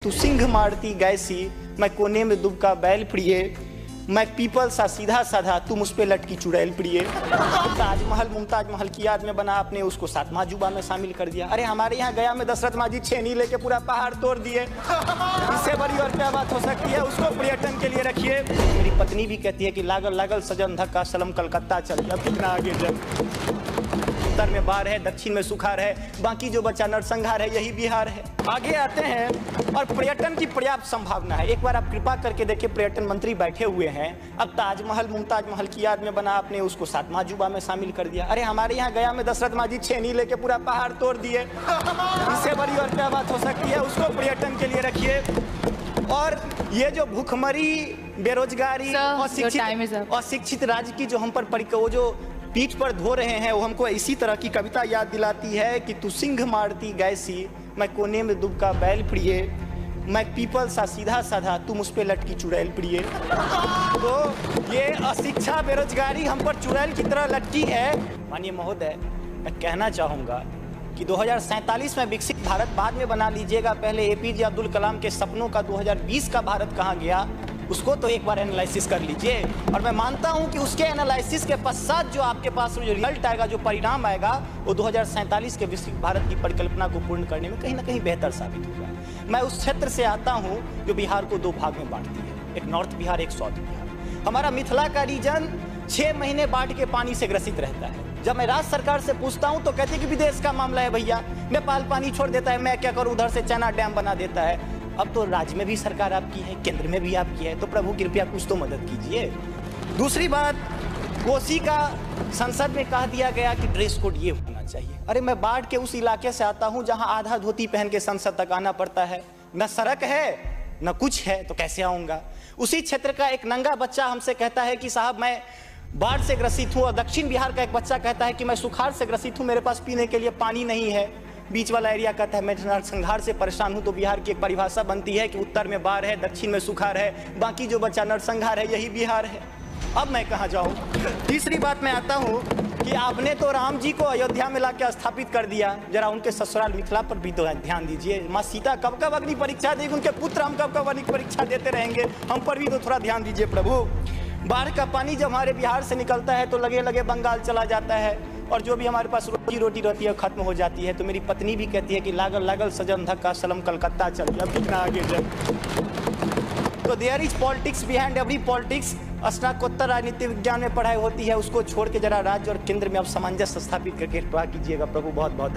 तू सिंह मारती गैसी, मैं कोने में दुबका बैल प्रिय, मैं पीपल सा सीधा साधा, तू मुझ पे लटकी चुड़ैल प्रिय। ताजमहल मुमताज महल की याद में बना, आपने उसको सातवां जुबा में शामिल कर दिया। अरे हमारे यहाँ गया में दशरथ माजी छेनी लेके पूरा पहाड़ तोड़ दिए। इससे बड़ी और क्या बात हो सकती है? उसको पर्यटन के लिए रखिए। मेरी पत्नी भी कहती है कि लागल लागल सजन धक्का सलम कलकत्ता चल गया। कितना आगे जब उत्तर में बाढ़ है, दक्षिण में सुखाड़ है, बाकी जो बचा नरसंहार है, यही बिहार है। आगे आते हैं और पर्यटन की पर्याप्त संभावना है। एक बार आप कृपा करके देखिए, पर्यटन मंत्री बैठे हुए हैं। अब ताजमहल मुमताज महल की याद में बना, आपने उसको सातवां जुबा में शामिल कर दिया। अरे हमारे यहाँ गया में दशरथ माजी छेनी लेके पूरा पहाड़ तोड़ दिए। इससे बड़ी और क्या बात हो सकती है? उसको पर्यटन के लिए रखिए। और ये जो भूखमरी, बेरोजगारी, अशिक्षित राज्य की जो हम पर वो जो पीठ पर धो रहे हैं, वो हमको इसी तरह की कविता याद दिलाती है कि तू सिंह मारती गैसी, मैं कोने में दुबका बैल प्रिय, मैं पीपल सा सीधा साधा, तू मुझ पे लटकी चुड़ैल प्रिय। तो ये अशिक्षा, बेरोजगारी हम पर चुड़ैल की तरह लटकी है। माननीय महोदय, मैं कहना चाहूँगा कि 2047 में विकसित भारत बाद में बना लीजिएगा, पहले एपीजे अब्दुल कलाम के सपनों का 2020 का भारत कहाँ गया, उसको तो एक बार एनालिसिस कर लीजिए। और मैं मानता हूं कि उसके एनालिसिस के पश्चात जो आपके पास जो रिजल्ट आएगा, जो परिणाम आएगा, वो 2047 के विकसित भारत की परिकल्पना को पूर्ण करने में कहीं ना कहीं बेहतर साबित होगा। मैं उस क्षेत्र से आता हूं जो बिहार को दो भाग में बांटती है, एक नॉर्थ बिहार, एक साउथ बिहार। हमारा मिथिला का रीजन 6 महीने बाढ़ के पानी से ग्रसित रहता है। जब मैं राज्य सरकार से पूछता हूं तो कहते हैं कि विदेश का मामला है भैया, नेपाल पानी छोड़ देता है, मैं क्या करूं, उधर से चैना डैम बना देता है। अब तो राज्य में भी सरकार आपकी है, केंद्र में भी आपकी है, तो प्रभु कृपया कुछ तो मदद कीजिए। दूसरी बात, कोसी का संसद में कह दिया गया कि ड्रेस कोड ये होना चाहिए। अरे मैं बाढ़ के उस इलाके से आता हूं जहां आधा धोती पहन के संसद तक आना पड़ता है, न सड़क है न कुछ है, तो कैसे आऊंगा? उसी क्षेत्र का एक नंगा बच्चा हमसे कहता है कि साहब मैं बाढ़ से ग्रसित हूँ, और दक्षिण बिहार का एक बच्चा कहता है कि मैं सुखाड़ से ग्रसित हूँ, मेरे पास पीने के लिए पानी नहीं है। बीच वाला एरिया कहता है मैं नरसंहार से परेशान हूं। तो बिहार की एक परिभाषा बनती है कि उत्तर में बाढ़ है, दक्षिण में सुखाड़ है, बाकी जो बचा नरसंहार है, यही बिहार है। अब मैं कहां जाऊं? तीसरी बात में आता हूं कि आपने तो राम जी को अयोध्या में लाके स्थापित कर दिया, जरा उनके ससुराल मिथिला पर भी तो ध्यान दीजिए। माँ सीता कब कब अग्नि परीक्षा देगी, उनके पुत्र हम कब कब अग्नि परीक्षा देते रहेंगे, हम पर भी तो थोड़ा ध्यान दीजिए प्रभु। बाढ़ का पानी जब हमारे बिहार से निकलता है तो लगे लगे बंगाल चला जाता है, और जो भी हमारे पास रोजी रोटी रहती है खत्म हो जाती है। तो मेरी पत्नी भी कहती है कि लागल लागल सजन धक्का सलम कलकत्ता चल गया। कितना आगे जब तो there is politics behind every politics. स्नातकोत्तर राजनीति विज्ञान में पढ़ाई होती है, उसको छोड़ के जरा राज्य और केंद्र में अब सामंजस्य स्थापित करके कीजिएगा प्रभु। बहुत बहुत